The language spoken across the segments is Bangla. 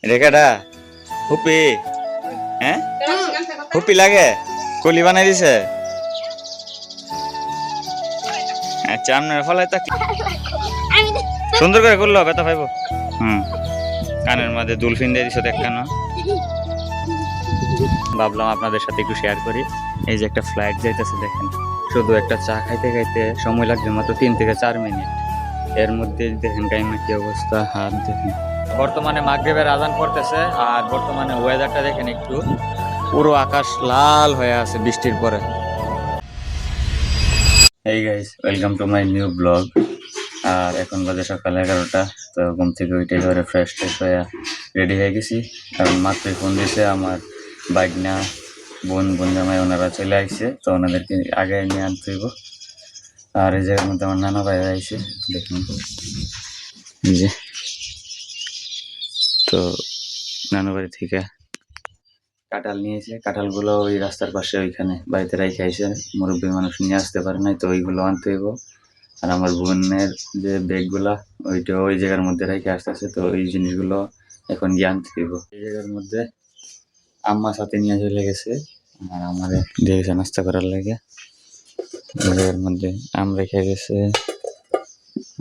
রেখাটা হুপি হ্যাঁ হুপি লাগে কলি বানাই দিছে। আচ্ছা আপনার ফলাই তা সুন্দর করে করলো ব্যথা পাইব। কানের মধ্যে দুলফিন দিয়ে দিছো দেখানো। ভাবলাম আপনাদের সাথে একটু শেয়ার করি। এই যে একটা ফ্লাইট যাইতেছে দেখেন, শুধু একটা চা খাইতে খাইতে সময় লাগবে মাত্র 3 থেকে 4 মিনিট। এর মধ্যে দেখেন টাইমে কি অবস্থা, হাত দেখেন। বর্তমানে মাগরিবের আজান পড়তেছে আর বর্তমানে ওয়েদারটা দেখেন একটু, পুরো আকাশ লাল হয়ে আছে বৃষ্টির পরে। Hey guys, welcome to my new blog. আর এখন বাজে সকাল 11টা। তো ঘুম থেকে উঠে ধরে ফ্রেশ হয়ে রেডি হয়ে গেছি, কারণ মাত্রই ফোন দিয়েছে আমার বাইকনা বোন জামাই, ওনারা চলে আসছে, তো ওনাদেরকে আগে নিয়ে আনতে হইব। আর এই জায়গার মধ্যে আমার নানা ভাই আইছে দেখুন, যে তো নানু বাড়ি থেকে কাঁঠাল নিয়েছে। কাঁঠালগুলো ওই রাস্তার পাশে ওইখানে বাড়িতে রেখে আইছে, মুরব্বী মানুষ নিয়ে আসতে পারে নাই, তো ওইগুলো আনতে হইব। আর আমার বোনের যে ব্যাগগুলা ওইটা ওই জায়গার মধ্যে রেখে আসতেছে, তো ওই জিনিসগুলো এখন গিয়ে আনতে হইব। এই জায়গার মধ্যে আম্মা সাথে নিয়ে চলে গেছে আর আমাদের দিয়ে গেছে নাস্তা করার লাগে। এই জায়গার মধ্যে আম রেখে গেছে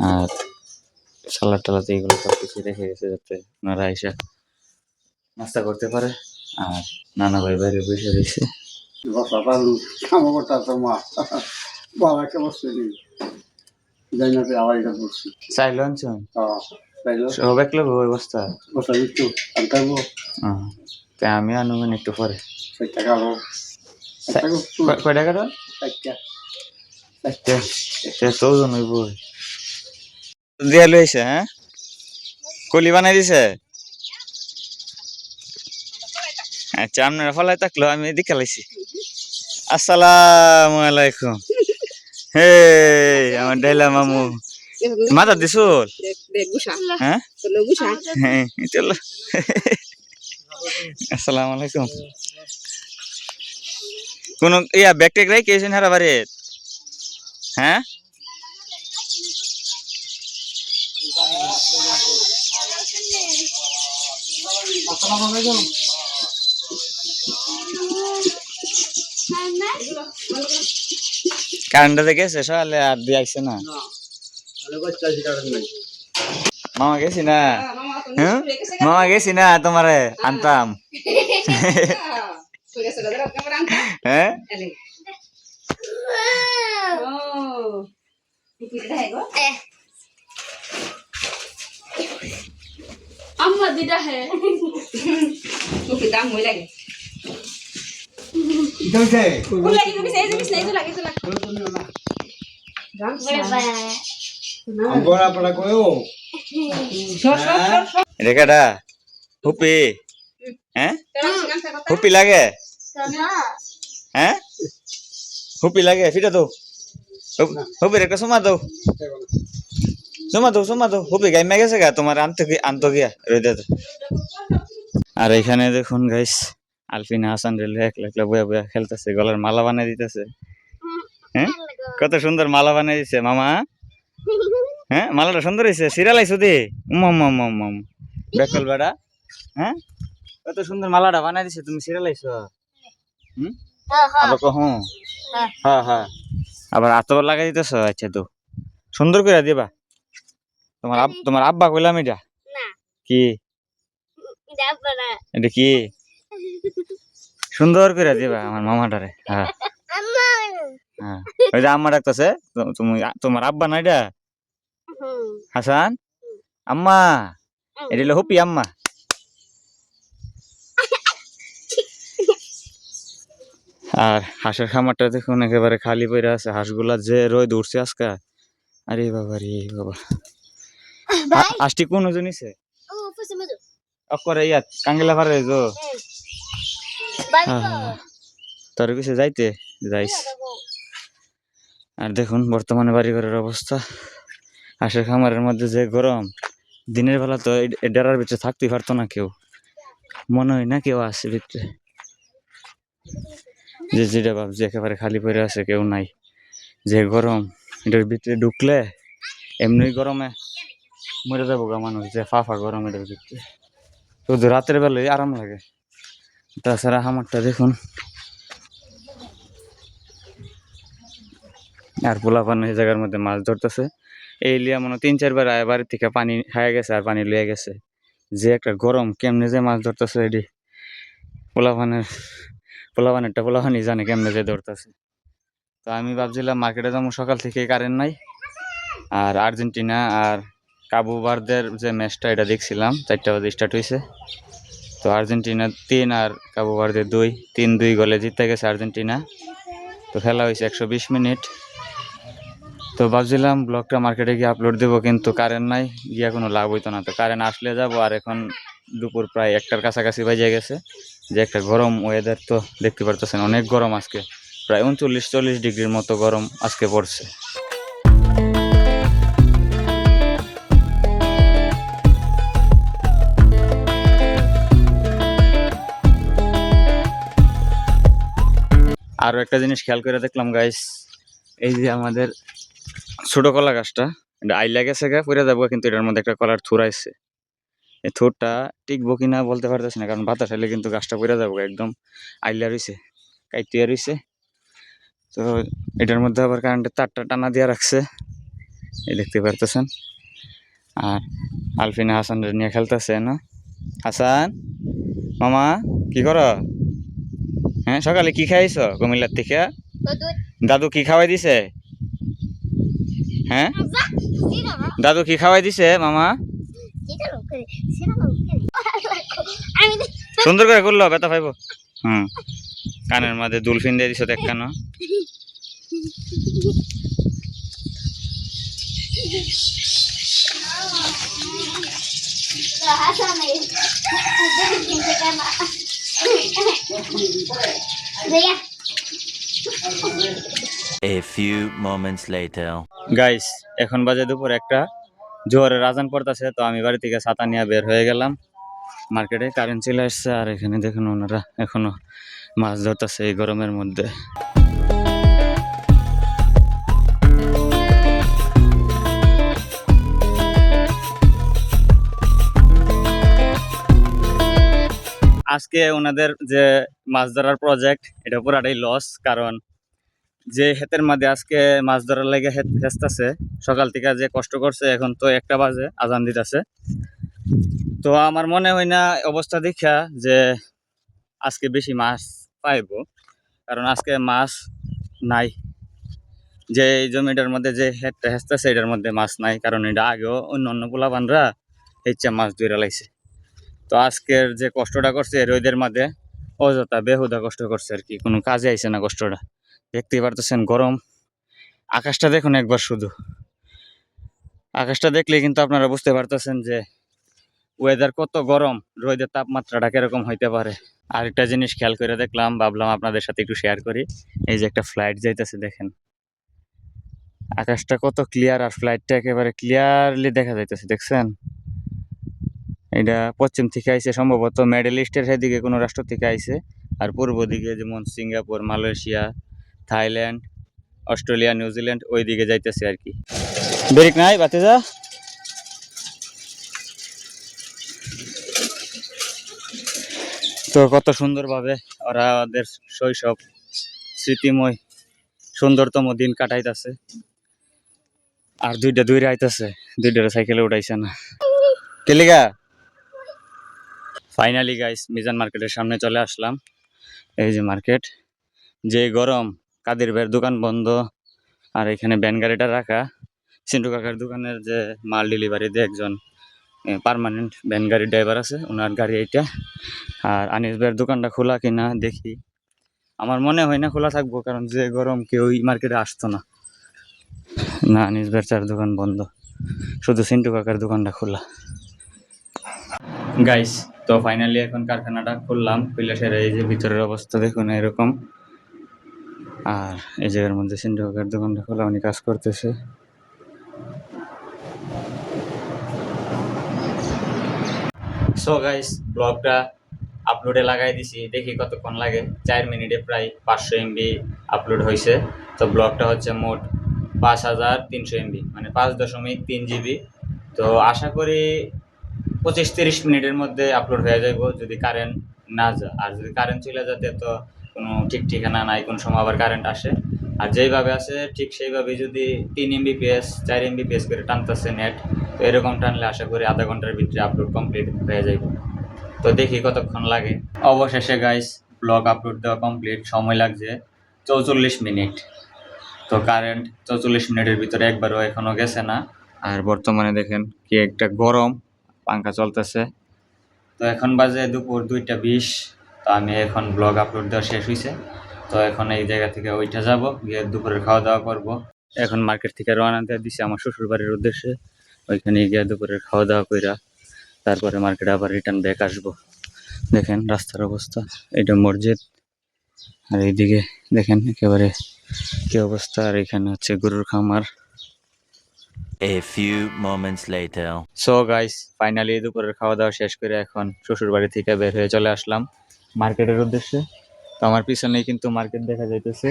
আর সালাদ টালাদ এইগুলো সব কিছু রেখে গেছে, যাতে ওনারা এসে নাস্তা করতে পারে। আর নানা ভাই বাইরে বসে রয়েছে। চাইলেন অবস্থা আমি আনুবেন একটু পরে। কয় টাকা চৌজন হইব দিয়া লইছে। হ্যাঁ কলি বানাই দিছে। আচ্ছা আপনারা ফলাই থাকলো, আমি এদিকে লাইছি। আসসালামু আলাইকুম। হে আমার ডাইলা মামু মাথা দিছো। হ্যাঁ আসসালামু আলাইকুম। কোন ইয়া ব্যাগ ট্যাগ রাই কেছেন হারা বাড়ি? হ্যাঁ কারেন্টটা গেছে সকালে আর দিয়ে আইসে না। মামা গেছি না, হ্যাঁ মামা গেছি না তোমারে আনতাম। হ্যাঁ अम्मा दीदा है मुझे दाम हुई लगे इधर से वो लगी तो किसे नहीं तो लगे तो लगे अंगोरा पड़ा कोयो রেখাটা হুপি হ্যাঁ হুপি লাগে। হ্যাঁ হুপি লাগে ফিটা দাও, হুপির একটা সমা দাও, সমা দাও হুপি গাইমা গেছে গা তোমার আনতো গিয়া রইদা। আর এখানে দেখুন গাইস, আলফিনা হাসান রেলওয়ে একলা একলা বয়া বয়া খেলতেছে, গলার মালা বানাই দিতেছে। হ্যাঁ কত সুন্দর মালা বানাই দিছে মামা। হ্যাঁ মালাটা সুন্দর হয়েছে, সিরালাইছো দে বেকল বেড়া। হ্যাঁ কত সুন্দর মালাটা বানাই দিছে, তুমি সিরালাইছো। আবার কখন? হ্যাঁ হ্যাঁ আবার আতর লাগাই দিতেছ। আচ্ছা তো সুন্দর করে দিবা। তোমার আব্বা কইলাম এটা কি, এটা কি সুন্দর করে দিবা আমার মামাটারে। হ্যাঁ হ্যাঁ ওই যে আম্মা ডাকতেছে, তুমি তোমার আব্বা না এটা হাসান আম্মা, এটা হলো হুপি আম্মা। আর হাঁসের খামারটা দেখুন একেবারে খালি পড়ে আছে, হাঁসগুলা যে রোদ উঠছে আজকে। আরে বাবা রে বাবা, হাঁসটি কোন ওজন নিছে অকরে ইয়াত কাঙ্গিলা পারে যো তোর কিছু যাইতে যাইস। আর দেখুন বর্তমানে বাড়িঘরের অবস্থা, হাঁসের খামারের মধ্যে যে গরম, দিনের বেলা তো ডেরার ভিতরে থাকতেই পারতো না কেউ, মনে হয় না কেউ আসে ভিতরে। যে যেটা ভাবছি একেবারে খালি পড়ে আছে, কেউ নাই। যে গরম, এটার ভিতরে ঢুকলে এমনি গরমে মরে যাবো গা মানুষ, যে ফাফা গরম এটার ভিতরে। শুধু রাতের বেলায় আরাম লাগে, তাছাড়া হামারটা দেখুন। আর পোলাপান এই জায়গার মধ্যে মাছ ধরতেছে, এই লিয়া মনে হয় 3-4 বার আয় বাড়ির থেকে পানি খাইয়া গেছে আর পানি লইয়া গেছে। যে একটা গরম, কেমনে যে মাছ ধরতেছে এটি পোলাপানেরটা জানে কেমনে যে ধরতেছে। তো আমি ভাবছিলাম মার্কেটে যাবো, সকাল থেকে কারেন্ট নাই। আর আর্জেন্টিনা আর কাবু ভার্দের যে ম্যাচটা এটা দেখছিলাম, 4টা বাজে স্টার্ট হয়েছে। তো আর্জেন্টিনা 3 আর কাবু ভার্দের 2, 3-2 গোলে জিতে গেছে আর্জেন্টিনা। তো খেলা হয়েছে 120 মিনিট। তো ভাবছিলাম ব্লগটা মার্কেটে গিয়ে আপলোড দেবো, কিন্তু কারেন্ট নাই, গিয়া কোনো লাভ হইতো না। তো কারেন্ট আসলে যাবো। আর এখন দুপুর প্রায় 1টার কাছাকাছি বাজে গেছে। যে একটা গরম ওয়েদার, তো দেখতে পারতেছেন অনেক গরম আজকে, প্রায় 39-40 ডিগ্রির মতো গরম আজকে পড়ছে। আরো একটা জিনিস খেয়াল করে দেখলাম গাইস, এই যে আমাদের ছোট কলা গাছটা, এটা আইলা গেছে গা, পড়ে যাবো, কিন্তু এটার মধ্যে একটা কলার থুর আইছে। এই থুরটা টিকবো কিনা বলতে পারতেছি না, কারণ বাতাস আইলে কিন্তু গাছটা পড়ে যাবো, একদম আইলা রইছে, কাইটিয়া রইছে। তো এটার মধ্যে আবার কারেন্টের তারটা টানা দিয়ে রাখছে, এই দেখতে পারতেছেন। আর আলফিনা হাসান নিয়ে খেলতেছে না। হাসান মামা কি করো? হ্যাঁ, সকালে কি খাইছো কুমিল্লার থেকে? দাদু কি খাওয়াই দিছে? হ্যাঁ, দাদু কি খাওয়াই দিছে মামা? সুন্দর করে করলো, ব্যথা পাইব। কানের মাঝে দুলফিন দিয়ে দিছো দেখ কেন? A few moments later. Guys, এখন বাজে দুপুর 1টা, জোহরের আজান পড়তেছে। তো আমি বাড়ি থেকে ছাতা নিয়ে বের হয়ে গেলাম মার্কেটে। কারেন্ট চলে আসছে, আর এখানে দেখুন ওনারা এখনো মাছ ধরতেছে এই গরমের মধ্যে। আজকে ওনাদের যে মাছ ধরার প্রজেক্ট, এটা পুরাটাই লস। কারণ যে ক্ষেতের মধ্যে আজকে মাছ ধরার লাগে হেসতেছে, সকাল থেকে যে কষ্ট করছে, এখন তো 1টা বাজে আজান দিতেছে। তো আমার মনে হয় না অবস্থা দেখা যে আজকে বেশি মাছ পাইব, কারণ আজকে মাছ নাই। যে এই জমিটার মধ্যে যে হেঁটটা হেসতেছে, এটার মধ্যে মাছ নাই, কারণ এটা আগেও অন্য পোলাপানরা হেঁচা মাছ ধরে লাইছে। তো আজকের যে কষ্টটা করছে রোদের মধ্যে, অযথা বেহুদা কষ্ট করছে আর কি, কোনো কাজে আইছে না কষ্টটা। দেখতেই পারতেছেন গরম। আকাশটা দেখুন একবার, শুধু আকাশটা দেখলে কিন্তু আপনারা বুঝতে পারতেছেন যে ওয়েদার কত গরম, রোদের তাপমাত্রাটা কিরকম হইতে পারে। আর একটা জিনিস খেয়াল করে দেখলাম, ভাবলাম আপনাদের সাথে একটু শেয়ার করি। এই যে একটা ফ্লাইট যাইতেছে, দেখেন আকাশটা কত ক্লিয়ার, আর ফ্লাইটটা একেবারে ক্লিয়ারলি দেখা যাইতেছে, দেখছেন? এটা পশ্চিম থেকে আইছে, সম্ভবত মিডল ইস্টের সেদিকে কোনো রাষ্ট্র থেকে আইছে। আর পূর্ব দিকে যেমন Singapore, Malaysia, Thailand, Australia, New Zealand, ওই দিকে যাইতেছে আর কি। ব্রেক নাই বাতে যা। তো কত সুন্দরভাবে ওরা ওদের শৈশব স্মৃতিময় সুন্দরতম দিন কাটাইতেছে। আর দুইটা দূরে আইতেছে, দুইটার সাইকেলে উঠাইছে না কেলিগা। ফাইনালি গাইস, মিজান মার্কেটের সামনে চলে আসলাম। এই যে মার্কেট, যে গরম, কাদের ভাইয়ের দোকান বন্ধ, আর এখানে ভ্যান গাড়িটা রাখা। সিন্টু কাকার দোকানের যে মাল ডেলিভারি দিয়ে একজন পার্মানেন্ট ভ্যান গাড়ির ড্রাইভার আছে, ওনার গাড়ি এইটা। আর আনিস ভাইয়ের দোকানটা খোলা কিনা দেখি, আমার মনে হয় না খোলা থাকবো, কারণ যে গরম কেউ মার্কেটে আসতো না। না, আনিস ভাইয়ের চার দোকান বন্ধ, শুধু সিন্টু কাকার দোকানটা খোলা। গাইস, তো ফাইনালি এখন কারখানাটা খুললাম, খুলে সেরে এই যে ভিতরের অবস্থা দেখুন এরকম। আর এই জায়গার মধ্যে সিন্টু কাকার দোকানটা খোলা, উনি কাজ করতেছে। সো গাইস, ব্লগটা আপলোডে লাগাই দিছি, দেখি কতক্ষণ লাগে। 4 মিনিটে প্রায় 500 MB আপলোড হয়েছে। তো ব্লগটা হচ্ছে মোট 5300 MB, মানে 5.3 GB। তো আশা করি 25-30 মিনিটের মধ্যে আপলোড হয়ে যাবে যদি কারেন্ট না যায়। আর যদি কারেন্ট চলে যাতে তো কোনো ঠিক ঠিকানা নাই, কোন সময় আবার কারেন্ট আসে। আর যেইভাবে আছে ঠিক সেইভাবে যদি 3 MBPS 4 MBPS করে টানতেছে নেট, তো এরকম টানলে আশা করি আধা ঘন্টার ভিতরে আপলোড কমপ্লিট হয়ে যাবে। তো দেখি কতক্ষণ লাগে। অবশেষে গাইস ব্লগ আপলোড দেওয়া কমপ্লিট, সময় লাগছে 44 মিনিট। তো কারেন্ট 44 মিনিটের ভিতরে একবারও এখনো গেছে না। আর বর্তমানে দেখেন কি একটা গরম, পাঙ্খা চলতেছে। তো এখন বাজে দুপুর 2টা 20। তো আমি এখন ব্লগ আপলোড দেওয়া শেষ হয়েছে। তো এখন এই জায়গা থেকে ওইটা যাব, গিয়ে দুপুরের খাওয়া দাওয়া করব। এখন মার্কেট থেকে রওনা দিয়ে দিছি আমার শ্বশুর বাড়ির উদ্দেশ্যে। ওইখানে গিয়ে দুপুরের খাওয়া দাওয়া কইরা তারপরে মার্কেটে আবার রিটার্ন ব্যাক আসবো। দেখেন রাস্তার অবস্থা, এটা মসজিদ। আর এইদিকে দেখেন একেবারে কি অবস্থা। আর এখানে হচ্ছে গরুর খামার। A few moments later. So guys finally দুপুরের খাওয়া দাওয়া শেষ করে এখন শ্বশুর বাড়ি থেকে বের হয়ে চলে আসলাম মার্কেটের উদ্দেশ্যে। তো আমার পিছনেই কিন্তু মার্কেট দেখা যাইতেছে।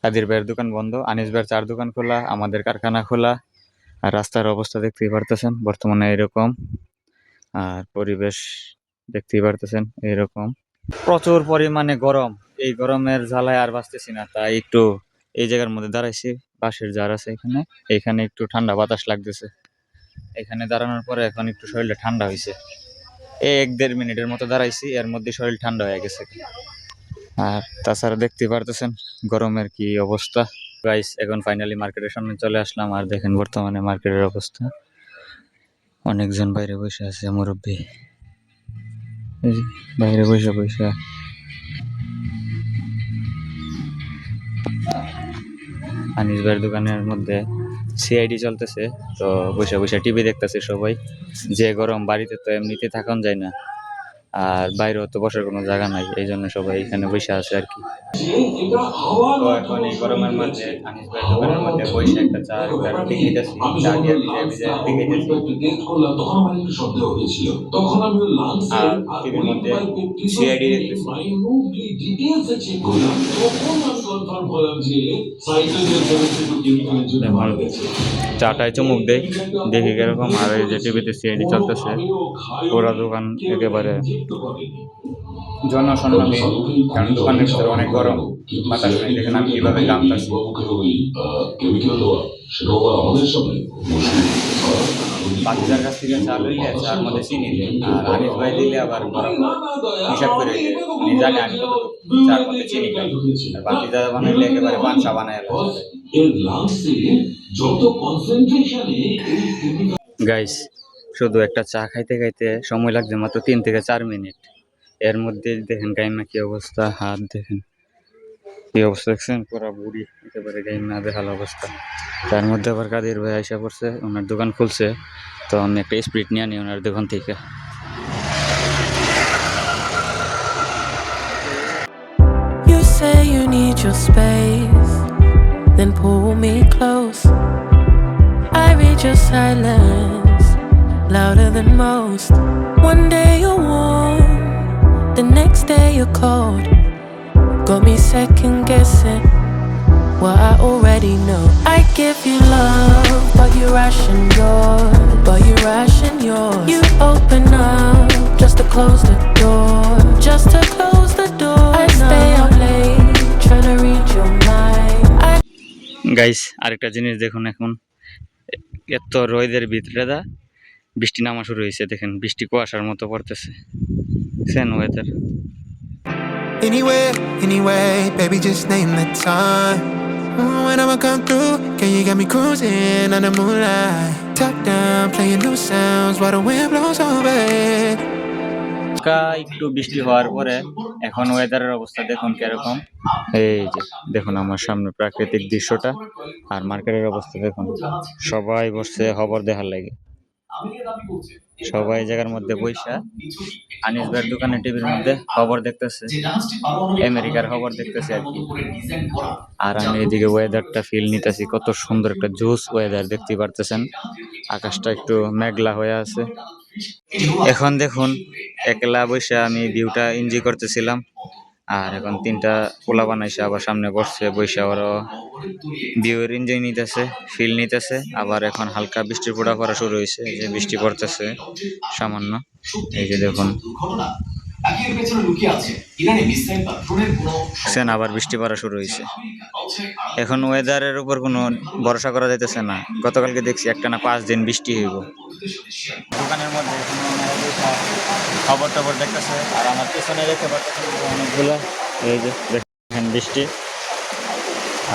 কাদির ভাইয়ের দোকান বন্ধ, আনিস ভাইয়ের 4 দোকান খোলা, আমাদের কারখানা খোলা। আর রাস্তার অবস্থা দেখতেই পারতেছেন বর্তমানে এরকম। আর পরিবেশ দেখতেই পারতেছেন এরকম। প্রচুর পরিমাণে গরম, এই গরমের জ্বালায় আর বাঁচতেছি না, তাই একটু এই জায়গার মধ্যে দাঁড়াইছি। বাঁশের জার আছে এখানে একটু ঠান্ডা বাতাস লাগতেছে। এখানে দাঁড়ানোর পরে এখন একটু শরীরটা ঠান্ডা হয়েছে। 1-1.5 মিনিটের মতো দাঁড়াইছি, এর মধ্যে শরীর ঠান্ডা হয়ে গেছে। আর তাছাড়া দেখতে পারতেছেন গরমের কি অবস্থা। গাইস এখন ফাইনালি মার্কেটের সামনে চলে আসলাম। আর দেখেন বর্তমানে মার্কেটের অবস্থা, অনেকজন বাইরে বসে আছে, মুরব্বী এই যে বাইরে বসে বসে। আনিস ভাইয়ের দোকানের মধ্যে সিআইডি চলতেছে, তো বসে বসে টিভি দেখতেছে সবাই। যে গরম, বাড়িতে তো এমনিতে থাকুন যায় না, আর বাইরেও তো বসার কোনো জায়গা নাই, এই জন্য সবাই এখানে বসে আছে আর কি। তো এখন এই গরমের মধ্যে আনিস ভাইয়ের দোকানের মধ্যে বসে একটা চা দেখাইতেছি, চা দিয়ে ভিজে ভিজে দেখাইতেছি। আর টিভির মধ্যে সিআইডি দেখতেছি। চাটায় চুমুক দেয়, দেখি কিরকম। আর এই যে টিভিতে সিআইডি চলতেছে, পুরা দোকান একেবারে জনশূন্যহীন, কারণ দোকানের ভিতরে অনেক গরম, বাতাস নেই। দেখেন আমি কিভাবে কামতাছি। বাচ্চার কাছ থেকে চা লইলে চার মধ্যে চিনি দেয়, আর আনিস ভাই দিলে আবার বরাবর হিসাব করে দেয়। উনি জানে আমি কতটুকু চার মধ্যে চিনি খাই। আর বাকি যা বানাইলে একেবারে পাঁচা বানায়। গাইস শুধু একটা চা খাইতে খাইতে সময় লাগছে মাত্র 3 থেকে 4 মিনিট। এর মধ্যে দেখেন গাইমা কি অবস্থা, হাত দেখেন কি অবস্থা, দেখছেন পুরা বুড়ি একেবারে গাইমা বেহাল অবস্থা। তার মধ্যে আবার কাদির ভাই আইসা পড়ছে, ওনার দোকান খুলছে। তো আমি একটা স্প্রিট নিয়ে আনি ওনার দোকান থেকে। You say you need your space, then pull me close. I read your silence, louder than most. One day you're warm, the next day you're cold. Got me second guessing what I already know. I give you love, but you ration yours. You open up just to close the door, just to close the door. I stay up late, trying to read your mind. Guys আরেকটা জিনিস দেখুন, এখন এত রোদের ভিতরে বৃষ্টি নামা শুরু হয়েছে। দেখেন বৃষ্টি কুয়াশার মতো পড়তেছে, দেখছেন weather. Anywhere, anyway, baby, just name the time. When I'ma come through, can you got me cruising on the moonlight? Top down, playing new sounds while the wind blows over it. একটু বৃষ্টি হওয়ার পরে এখন ওয়েদারের অবস্থা দেখুন কিরকম। এই যে দেখুন আমার সামনে প্রাকৃতিক দৃশ্যটা, আর মার্কেটের অবস্থা দেখুন। সবাই বসছে খবর দেখার লাগে, সবাই জায়গার মধ্যে বইসা আনিস ভাইয়ের দোকানে টিভির মধ্যে খবর দেখতেছে, আমেরিকার খবর দেখতেছে আর কি। আর আমি এদিকে ওয়েদারটা ফিল নিতেছি, কত সুন্দর একটা জোস ওয়েদার দেখতে পারতেছেন। আকাশটা একটু মেঘলা হয়ে আছে। এখন দেখুন একলা বসে আমি ভিউটা এনজয় করতেছিলাম। আর এখন 3টা পোলা বানাইছে আবার সামনে বসছে, বসে ওরাও ভিউর এনজয় নিতেছে, ফিল নিতেছে। আবার এখন হালকা বৃষ্টির ফোঁটা পড়া শুরু হয়েছে, যে বৃষ্টি পড়তেছে সামান্য। এই যে দেখুন দেখছেন, আবার বৃষ্টি পড়া শুরু হয়েছে। এখন ওয়েদারের উপর কোনো ভরসা করা যাইতেছে না। গতকালকে দেখছি একটানা 5 দিন বৃষ্টি হইব। দোকানের মধ্যে খবর টবর দেখতেছে, আর আমার পেছনে দেখতে পাচ্ছেন অনেকগুলো, এই যে দেখেন বৃষ্টি।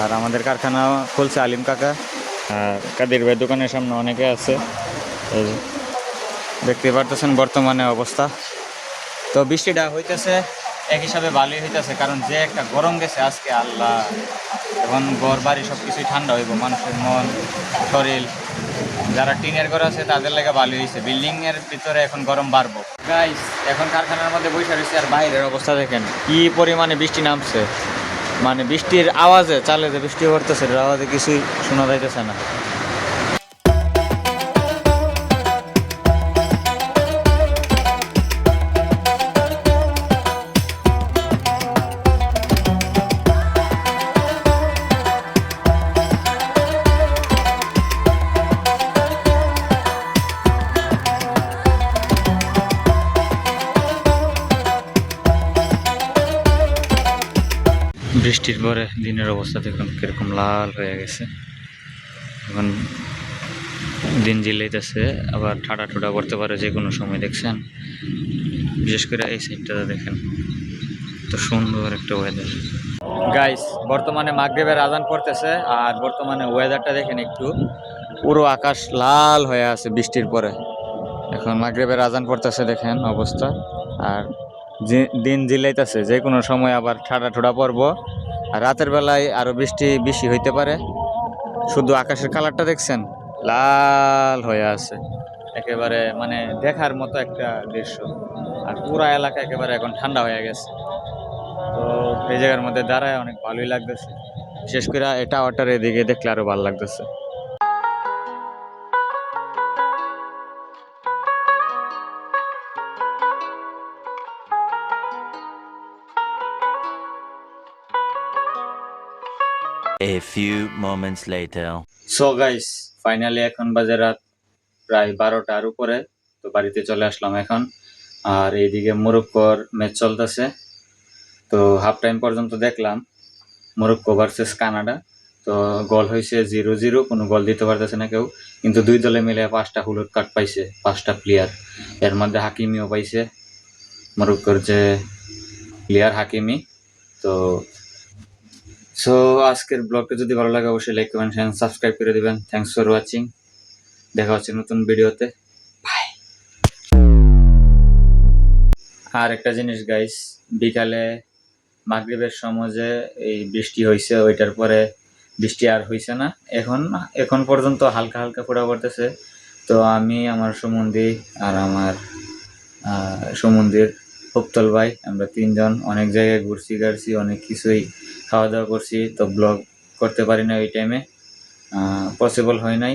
আর আমাদের কারখানা খুলছে আলিম কাকা, আর কাদের ভাই দোকানের সামনে অনেকে আছে, এই যে দেখতে পারতেছেন বর্তমানে অবস্থা। তো বৃষ্টিটা হইতেছে এক হিসাবে ভালোই হইতেছে, কারণ যে একটা গরম গেছে আজকে, আল্লাহ, এখন ঘর বাড়ি সব কিছুই ঠান্ডা হইব, মানুষের মন শরীর। যারা টিনের ঘর আছে তাদের লেগে ভালো হয়েছে, বিল্ডিংয়ের ভিতরে এখন গরম বাড়বো। গাইস এখন কারখানার মধ্যে বসে রয়েছে, আর বাইরের অবস্থা দেখেন কি পরিমাণে বৃষ্টি নামছে। মানে বৃষ্টির আওয়াজে, চালে যে বৃষ্টি পড়তেছে এর আওয়াজে কিছুই শোনা যাইতেছে না। বৃষ্টির পরে দিনের অবস্থা দেখুন কিরকম লাল হয়ে গেছে। এখন দিন জিলাইতেছে, আবার ঠাডা ঠুডা পড়তে পারে যে কোনো সময়। দেখছেন, বিশেষ করে এই সাইডটা দেখেন, তো সুন্দর একটা ওয়েদার। গাইস বর্তমানে মাগরিবের আজান পড়তেছে, আর বর্তমানে ওয়েদারটা দেখেন একটু, পুরো আকাশ লাল হয়ে আছে বৃষ্টির পরে। এখন মাগরিবের আজান পড়তেছে, দেখেন অবস্থা। আর দিন জিলাইতেছে, যে কোনো সময় আবার ঠাডা ঠুডা পড়বো, আর রাতের বেলায় আরো বৃষ্টি বেশি হইতে পারে। শুধু আকাশের কালারটা দেখছেন, লাল হয়ে আছে একেবারে, মানে দেখার মতো একটা দৃশ্য। আর পুরা এলাকা একেবারে এখন ঠান্ডা হয়ে গেছে। তো এই জায়গার মধ্যে দাঁড়ায় অনেক ভালোই লাগতেছে, বিশেষ করে এই টাওয়ারটার এদিকে দেখলে আরো ভালো লাগতেছে। A few moments later. So guys finally এখন বাজে রাত প্রায় 12টার উপরে। তো বাড়িতে চলে আসলাম এখন। আর এইদিকে মরক্কোর ম্যাচ চলতেছে, তো হাফ টাইম পর্যন্ত দেখলাম মরক্কো ভার্সেস কানাডা। তো গোল হয়েছে 0-0, কোনো গোল দিতে পারতেছে না কেউ, কিন্তু দুই দলে মিলে 5টা হলুদ কার্ড পাইছে 5টা প্লেয়ার। এর মধ্যে হাকিমিও পাইছে, মরক্কোর যে প্লেয়ার হাকিমি। তো সো আজকের ব্লগটা যদি ভালো লাগে অবশ্যই লাইক কমেন্ট শেয়ার সাবস্ক্রাইব করে দিবেন। থ্যাংকস ফর ওয়াচিং, দেখা হচ্ছে নতুন ভিডিওতে, বাই। আর একটা জিনিস গাইস, বিকালে মাগরিবের সময় যে এই বৃষ্টি হয়েছে, ওইটার পরে বৃষ্টি আর হয়েছে না। এখন পর্যন্ত হালকা হালকা ফোঁটা পড়তেছে। তো আমি, আমার সুমন্দি, আর আমার সুমন্দির উপতল ভাই, আমরা 3 জন অনেক জায়গায় ঘুরছি গাড়ছি, অনেক কিছুই খাওয়া দাওয়া করছি। তো ব্লগ করতে পারি না ওই টাইমে, পসিবল হয় নাই।